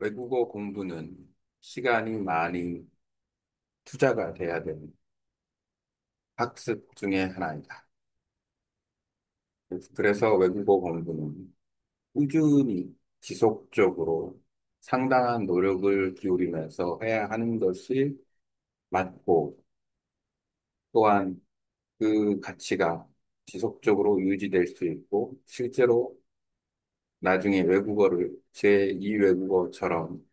외국어 공부는 시간이 많이 투자가 돼야 되는 학습 중에 하나이다. 그래서 외국어 공부는 꾸준히 지속적으로 상당한 노력을 기울이면서 해야 하는 것이 맞고, 또한 그 가치가 지속적으로 유지될 수 있고, 실제로 나중에 외국어를 제2 외국어처럼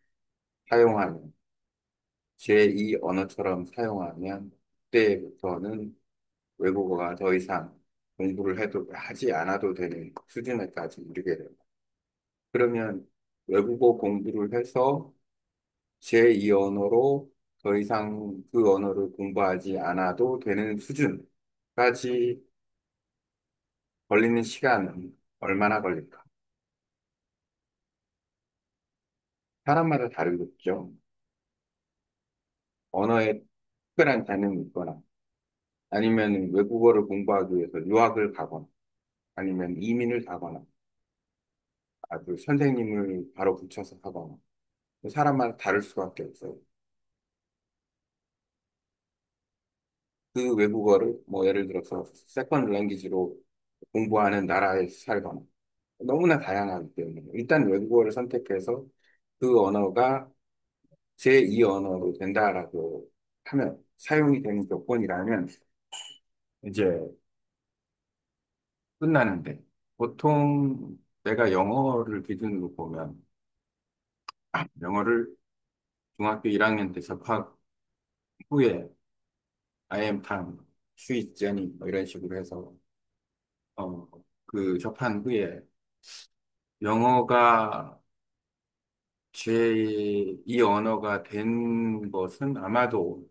사용하면, 제2 언어처럼 사용하면, 그때부터는 외국어가 더 이상 공부를 해도 하지 않아도 되는 수준에까지 이르게 됩니다. 그러면 외국어 공부를 해서 제2 언어로 더 이상 그 언어를 공부하지 않아도 되는 수준까지 걸리는 시간은 얼마나 걸릴까? 사람마다 다르겠죠. 언어에 특별한 재능이 있거나 아니면 외국어를 공부하기 위해서 유학을 가거나 아니면 이민을 가거나 아주 선생님을 바로 붙여서 하거나 사람마다 다를 수밖에 없어요. 그 외국어를 뭐 예를 들어서 세컨드 랭귀지로 공부하는 나라에 살거나 너무나 다양하기 때문에 일단 외국어를 선택해서 그 언어가 제2 언어로 된다라고 하면 사용이 되는 조건이라면 이제 끝나는데 보통 내가 영어를 기준으로 보면 영어를 중학교 1학년 때 접학 후에 I am Tom, she is Jenny 뭐 이런 식으로 해서 그 접한 후에 영어가 제2 언어가 된 것은 아마도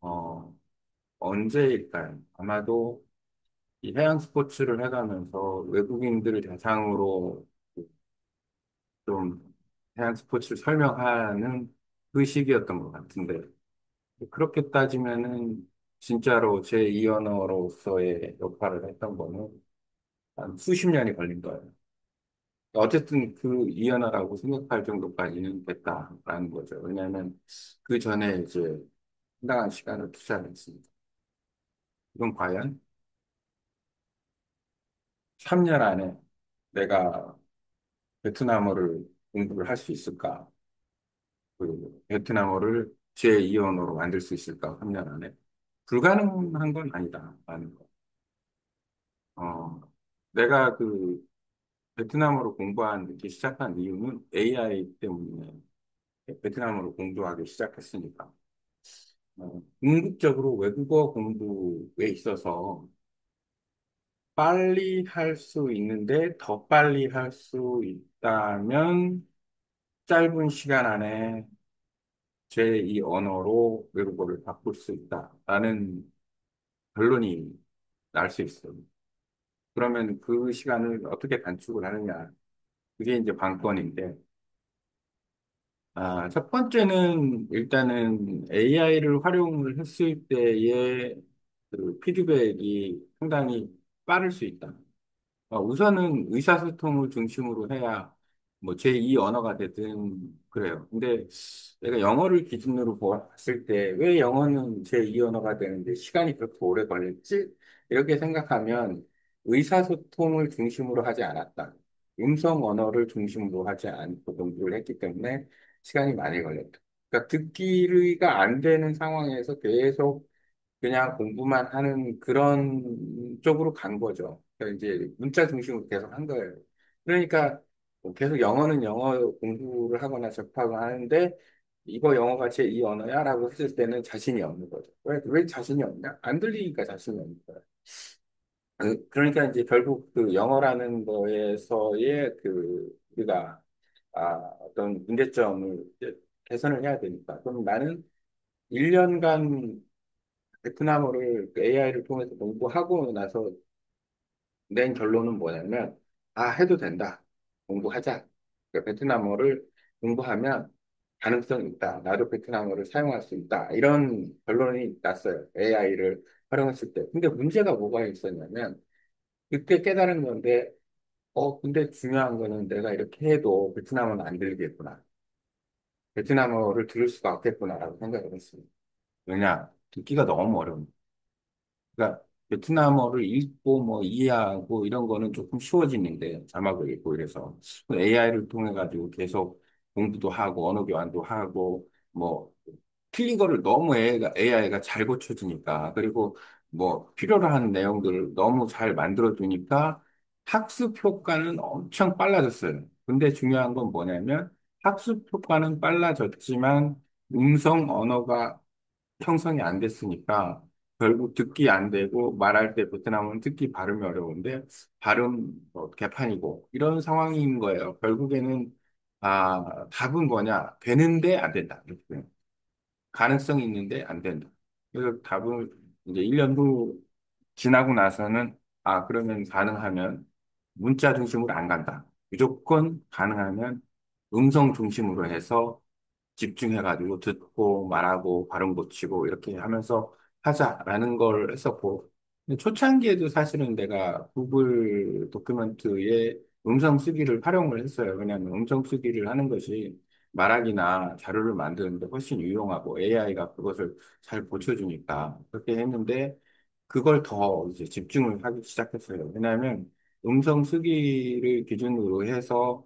어, 언제일까요? 아마도 이 해양 스포츠를 해가면서 외국인들을 대상으로 좀 해양 스포츠를 설명하는 그 시기였던 것 같은데 그렇게 따지면은 진짜로 제2 언어로서의 역할을 했던 거는 한 수십 년이 걸린 거예요. 어쨌든 그 이연화라고 생각할 정도까지는 됐다라는 거죠. 왜냐하면 그 전에 이제 상당한 시간을 투자했습니다. 이건 과연 3년 안에 내가 베트남어를 공부를 할 수 있을까? 그 베트남어를 제2 언어로 만들 수 있을까? 3년 안에. 불가능한 건 아니다라는 거. 어, 내가 그 베트남어로 공부하기 시작한 이유는 AI 때문에 베트남어로 공부하기 시작했으니까. 궁극적으로 외국어 공부에 있어서 빨리 할 수 있는데 더 빨리 할 수 있다면 짧은 시간 안에 제2 언어로 외국어를 바꿀 수 있다라는 결론이 날 수 있어요. 그러면 그 시간을 어떻게 단축을 하느냐. 그게 이제 관건인데, 첫 번째는 일단은 AI를 활용을 했을 때의 그 피드백이 상당히 빠를 수 있다. 우선은 의사소통을 중심으로 해야 뭐 제2 언어가 되든 그래요. 근데 내가 영어를 기준으로 봤을 때 왜 영어는 제2 언어가 되는데 시간이 그렇게 오래 걸렸지? 이렇게 생각하면 의사소통을 중심으로 하지 않았다. 음성 언어를 중심으로 하지 않고 공부를 했기 때문에 시간이 많이 걸렸다. 그러니까 듣기가 안 되는 상황에서 계속 그냥 공부만 하는 그런 쪽으로 간 거죠. 그러니까 이제 문자 중심으로 계속 한 거예요. 그러니까 뭐 계속 영어는 영어 공부를 하거나 접하고 하는데 이거 영어가 제2 언어야? 라고 했을 때는 자신이 없는 거죠. 왜 자신이 없냐? 안 들리니까 자신이 없는 거예요. 그러니까 이제 결국 그 영어라는 거에서의 그 우리가 어떤 문제점을 이제 개선을 해야 되니까. 그럼 나는 1년간 베트남어를 AI를 통해서 공부하고 나서 낸 결론은 뭐냐면, 해도 된다. 공부하자. 그러니까 베트남어를 공부하면 가능성이 있다. 나도 베트남어를 사용할 수 있다. 이런 결론이 났어요. AI를 활용했을 때. 근데 문제가 뭐가 있었냐면, 그때 깨달은 건데, 근데 중요한 거는 내가 이렇게 해도 베트남어는 안 들리겠구나. 베트남어를 들을 수가 없겠구나라고 생각을 했어요. 왜냐, 듣기가 너무 어려워. 그러니까 베트남어를 읽고 뭐 이해하고 이런 거는 조금 쉬워지는데 자막을 읽고 이래서 AI를 통해 가지고 계속 공부도 하고 언어 교환도 하고 뭐 틀린 거를 너무 AI가 잘 고쳐주니까 그리고 뭐 필요로 하는 내용들을 너무 잘 만들어주니까 학습 효과는 엄청 빨라졌어요. 근데 중요한 건 뭐냐면 학습 효과는 빨라졌지만 음성 언어가 형성이 안 됐으니까 결국 듣기 안 되고 말할 때 베트남은 듣기 발음이 어려운데 발음 개판이고 이런 상황인 거예요. 결국에는 답은 뭐냐? 되는데 안 된다. 이렇게. 가능성이 있는데 안 된다. 그래서 답은 이제 1년 후 지나고 나서는 그러면 가능하면 문자 중심으로 안 간다. 무조건 가능하면 음성 중심으로 해서 집중해가지고 듣고 말하고 발음 고치고 이렇게 하면서 하자라는 걸 했었고 근데 초창기에도 사실은 내가 구글 도큐멘트에 음성 쓰기를 활용을 했어요. 왜냐하면 음성 쓰기를 하는 것이 말하기나 자료를 만드는데 훨씬 유용하고 AI가 그것을 잘 고쳐주니까 그렇게 했는데 그걸 더 이제 집중을 하기 시작했어요. 왜냐하면 음성 쓰기를 기준으로 해서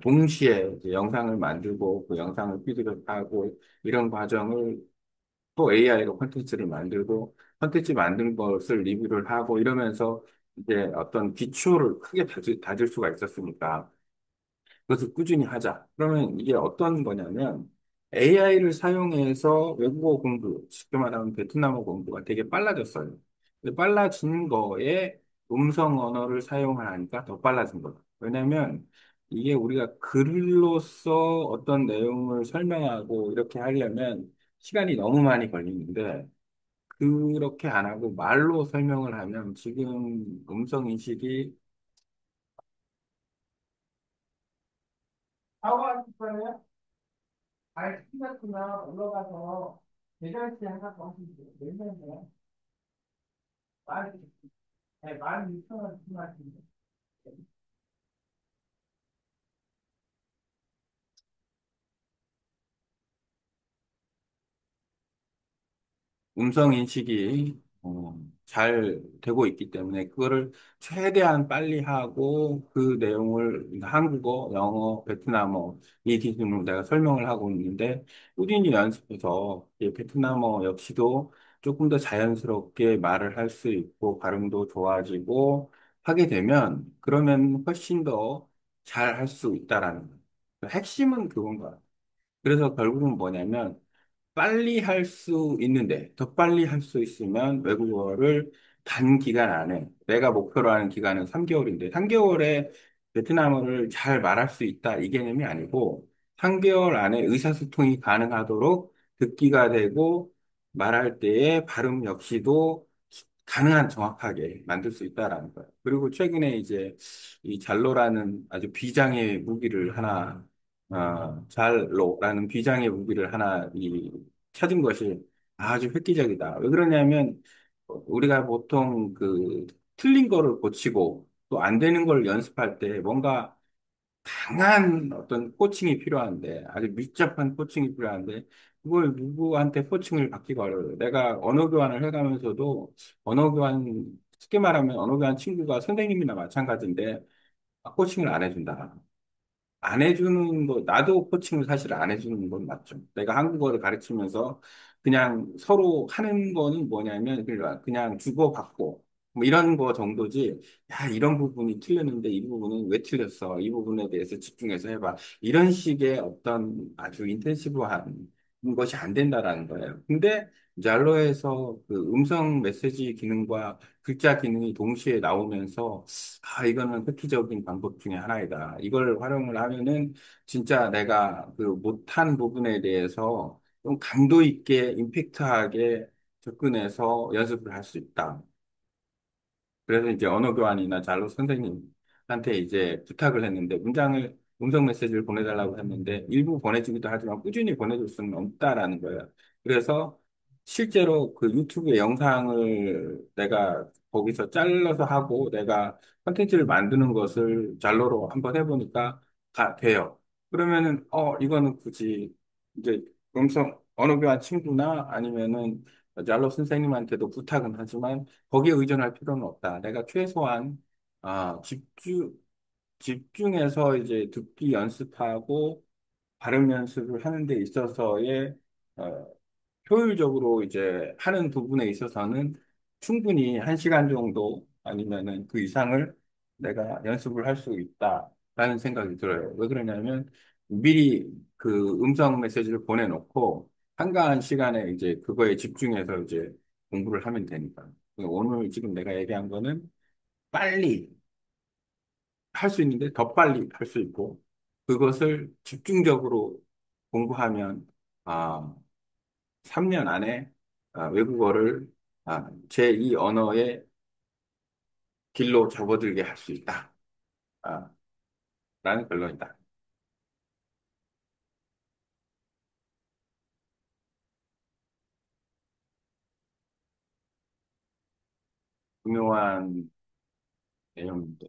동시에 이제 영상을 만들고 그 영상을 피드백하고 이런 과정을 또 AI가 콘텐츠를 만들고 콘텐츠 만든 것을 리뷰를 하고 이러면서 이제 어떤 기초를 크게 다질 수가 있었으니까 그것을 꾸준히 하자. 그러면 이게 어떤 거냐면 AI를 사용해서 외국어 공부, 쉽게 말하면 베트남어 공부가 되게 빨라졌어요. 근데 빨라진 거에 음성 언어를 사용을 하니까 더 빨라진 거예요. 왜냐면 이게 우리가 글로써 어떤 내용을 설명하고 이렇게 하려면 시간이 너무 많이 걸리는데 그렇게 안 하고 말로 설명을 하면 지금 음성 인식이 사고하실 거예요? 알 티같구나 올라가서 계절치 하나 더 하시죠. 내년에 만, 네, 16,000원 주문하시면 음성 인식이 잘 되고 있기 때문에 그거를 최대한 빨리 하고 그 내용을 한국어, 영어, 베트남어 이 기준으로 내가 설명을 하고 있는데 꾸준히 연습해서 이 베트남어 역시도 조금 더 자연스럽게 말을 할 수 있고 발음도 좋아지고 하게 되면 그러면 훨씬 더 잘 할 수 있다라는 거예요. 핵심은 그건 거야. 그래서 결국은 뭐냐면 빨리 할 수 있는데, 더 빨리 할 수 있으면 외국어를 단기간 안에, 내가 목표로 하는 기간은 3개월인데, 3개월에 베트남어를 잘 말할 수 있다, 이 개념이 아니고, 3개월 안에 의사소통이 가능하도록 듣기가 되고, 말할 때의 발음 역시도 가능한 정확하게 만들 수 있다라는 거예요. 그리고 최근에 이제 이 잘로라는 아주 비장의 무기를 하나 잘로라는 비장의 무기를 하나 찾은 것이 아주 획기적이다. 왜 그러냐면 우리가 보통 그 틀린 거를 고치고 또 안 되는 걸 연습할 때 뭔가 강한 어떤 코칭이 필요한데 아주 밀접한 코칭이 필요한데 그걸 누구한테 코칭을 받기가 어려워요. 내가 언어 교환을 해가면서도 언어 교환 쉽게 말하면 언어 교환 친구가 선생님이나 마찬가지인데 코칭을 안 해준다. 안 해주는 거, 나도 코칭을 사실 안 해주는 건 맞죠. 내가 한국어를 가르치면서 그냥 서로 하는 거는 뭐냐면 그냥 주고받고 뭐 이런 거 정도지. 야, 이런 부분이 틀렸는데 이 부분은 왜 틀렸어? 이 부분에 대해서 집중해서 해봐. 이런 식의 어떤 아주 인텐시브한 것이 안 된다라는 거예요. 근데 잘로에서 그 음성 메시지 기능과 글자 기능이 동시에 나오면서 이거는 획기적인 방법 중에 하나이다. 이걸 활용을 하면은 진짜 내가 그 못한 부분에 대해서 좀 강도 있게 임팩트하게 접근해서 연습을 할 수 있다. 그래서 이제 언어 교환이나 잘로 선생님한테 이제 부탁을 했는데 음성 메시지를 보내달라고 했는데 일부 보내주기도 하지만 꾸준히 보내줄 수는 없다라는 거예요. 그래서 실제로 그 유튜브에 영상을 내가 거기서 잘라서 하고 내가 컨텐츠를 만드는 것을 잘로로 한번 해보니까 돼요. 그러면은, 이거는 굳이, 이제, 음성, 언어 교환 친구나 아니면은, 잘로 선생님한테도 부탁은 하지만, 거기에 의존할 필요는 없다. 내가 최소한, 집중해서 이제 듣기 연습하고, 발음 연습을 하는 데 있어서의, 어, 효율적으로 이제 하는 부분에 있어서는 충분히 한 시간 정도 아니면은 그 이상을 내가 연습을 할 수 있다라는 생각이 들어요. 왜 그러냐면 미리 그 음성 메시지를 보내놓고 한가한 시간에 이제 그거에 집중해서 이제 공부를 하면 되니까. 오늘 지금 내가 얘기한 거는 빨리 할 수 있는데 더 빨리 할 수 있고 그것을 집중적으로 공부하면 아, 3년 안에 외국어를 제2 언어의 길로 접어들게 할 수 있다. 아, 라는 결론이다. 중요한 내용인데.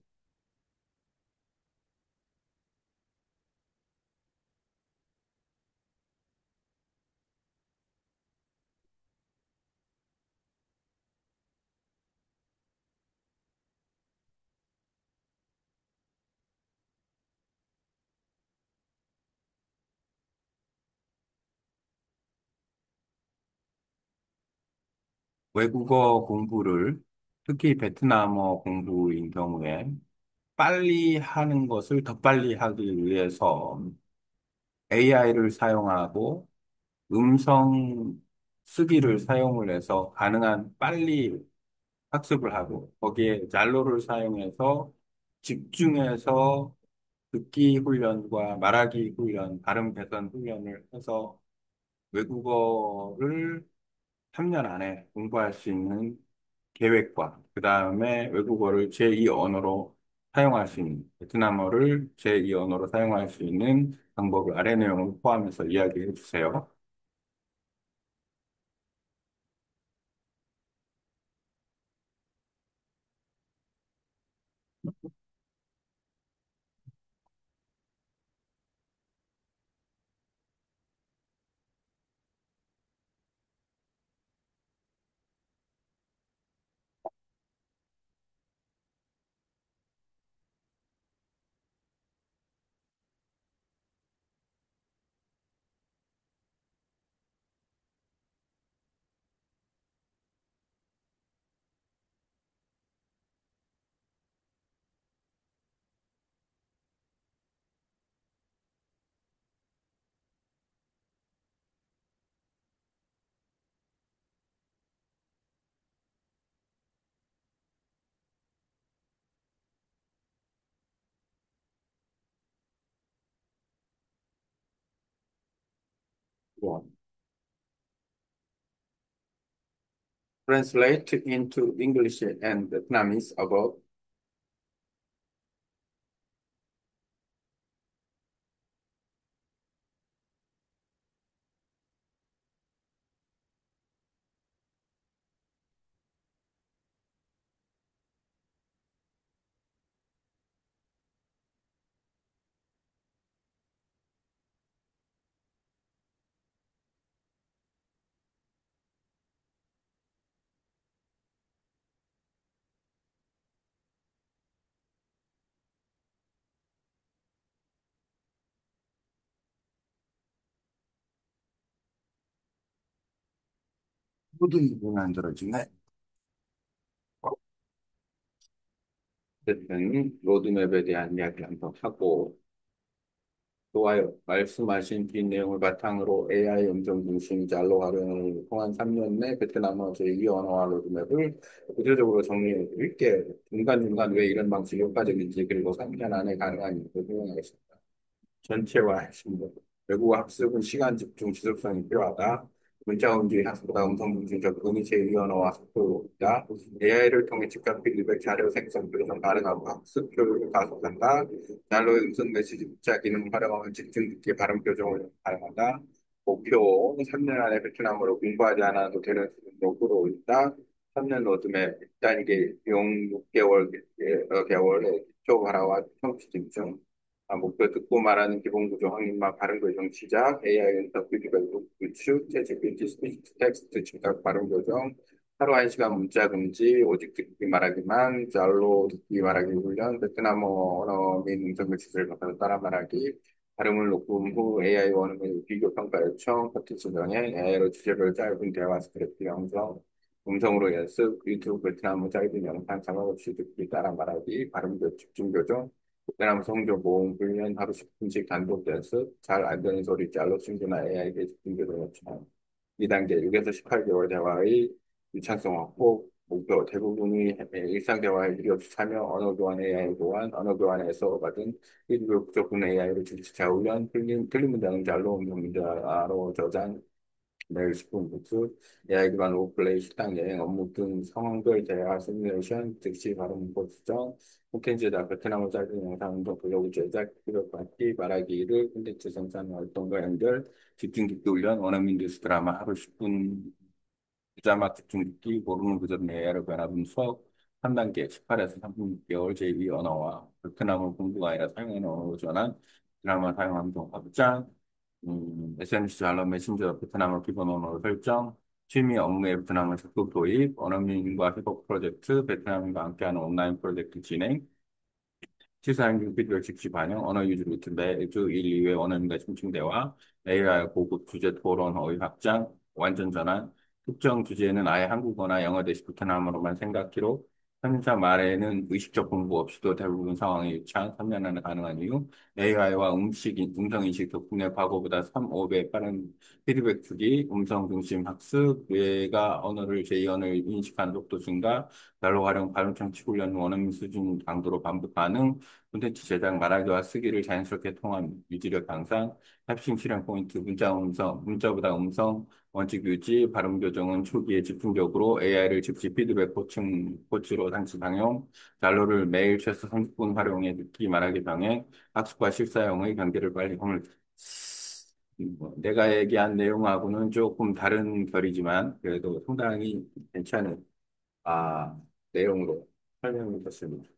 외국어 공부를 특히 베트남어 공부인 경우에 빨리 하는 것을 더 빨리 하기 위해서 AI를 사용하고 음성 쓰기를 사용을 해서 가능한 빨리 학습을 하고 거기에 잘로를 사용해서 집중해서 듣기 훈련과 말하기 훈련, 발음 개선 훈련을 해서 외국어를 3년 안에 공부할 수 있는 계획과 그 다음에 외국어를 제2 언어로 사용할 수 있는 베트남어를 제2 언어로 사용할 수 있는 방법을 아래 내용을 포함해서 이야기해 주세요. Translate into English and Vietnamese about 모든 부분이 안 들어지네. 어쨌든 로드맵에 대한 이야기 한번 하고 좋아요. 말씀하신 긴 내용을 바탕으로 AI 음성 중심 잘로 활용을 통한 3년 내 베트남어 제2 언어화 로드맵을 구체적으로 정리해 드릴게요. 중간중간 왜 이런 방식이 효과적인지 그리고 3년 안에 가능한 일을 설명하겠습니다. 전체화 핵심도 외국어 학습은 시간 집중 지속성이 필요하다. 문자 음질 학습보다 음성 중심 접근이 제2 언어와 속도다. AI를 통해 즉각 피드백 자료 생성 교정 가능하고 학습 효율을 가속한다. 날로의 음성 메시지 문자 기능 활용하면 집중 듣기 발음 교정을 가능하다. 목표 3년 안에 베트남어로 공부하지 않아도 되는 수준으로 올린다. 3년 로드맵 1단계 용 6개월 개월 기초 발화와 청취 집중 목표 듣고 말하는 기본 구조 확인과 발음 교정 시작, AI 연습 피드백 구축, 챗GPT 스피치 텍스트 즉각 발음 교정, 하루 1시간 문자 금지, 오직 듣기 말하기만, 짤로 듣기 말하기 훈련, 베트남어 언어 및 음성 글짓을 받아서 따라 말하기, 발음을 녹음 후 AI 원어민 비교 평가 요청, 커티스 병행, AI로 주제별 짧은 대화 스크립트 영상, 음성으로 연습, 유튜브 베트남어 짧은 영상 자막 없이 듣기 따라 말하기, 발음 집중 교정, 베트남 성조 모음 훈련 하루 10분씩 단독 연습, 잘 안 되는 소리 짤로 친구나 AI에게 집중 교정 요청. 2단계 6에서 18개월 대화의 유창성 확보, 목표 대부분이 일상 대화에 무리 없이 참여, 언어 교환 AI 교환, 언어 교환에서 받은 피드백 부족분 AI로 질차 훈련, 틀린 문장은 짤로 음성 문자로 저장, 매일 10분 복습, AI 기반 로플레이, 식당 여행, 업무 등 상황별 대화 시뮬레이션, 즉시 발음 문법 수정, 콘텐츠다 베트남어 짧은 영상 운동 블로그 제작, 필요 받기, 말하기를 콘텐츠 생산 활동과 연결, 집중 듣기 훈련, 원어민 뉴스 드라마 하루 10분 부자막 집중 듣기, 모르는 구절 AI로 변화분 수업, 3단계 18에서 36개월 제2 언어와 베트남어 공부가 아니라 사용하는 언어로 전환, 드라마 사용 함정 확장, SNS 알람 메신저 베트남어 기본 언어로 설정, 취미 업무의 베트남어 적극 도입, 원어민과 협업 프로젝트, 베트남인과 함께하는 온라인 프로젝트 진행, 시사행동 피드백 즉시 반영, 언어 유지 루트 매주 1, 2회 원어민과 심층 대화, AI 고급 주제 토론 어휘 확장, 완전 전환, 특정 주제는 아예 한국어나 영어 대신 베트남어로만 생각 기록, 3차 말에는 의식적 공부 없이도 대부분 상황에 유창, 3년 안에 가능한 이유, AI와 음성인식 덕분에 과거보다 3, 5배 빠른 피드백 주기, 음성 중심 학습, 뇌가 언어를 제2언어를 인식하는 속도 증가, 별로 활용 발음 장치 훈련 원어민 수준 강도로 반복 가능, 콘텐츠 제작 말하기와 쓰기를 자연스럽게 통한 유지력 향상, 탑승 실행 포인트, 문자보다 음성, 원칙 유지, 발음 교정은 초기에 집중적으로 AI를 즉시 피드백 코치로 장치 상용, 잘로를 매일 최소 30분 활용해 듣기 말하기 병행, 학습과 실사용의 경계를 빨리 오늘 내가 얘기한 내용하고는 조금 다른 결이지만 그래도 상당히 괜찮은 아, 내용으로 설명해 줬습니다.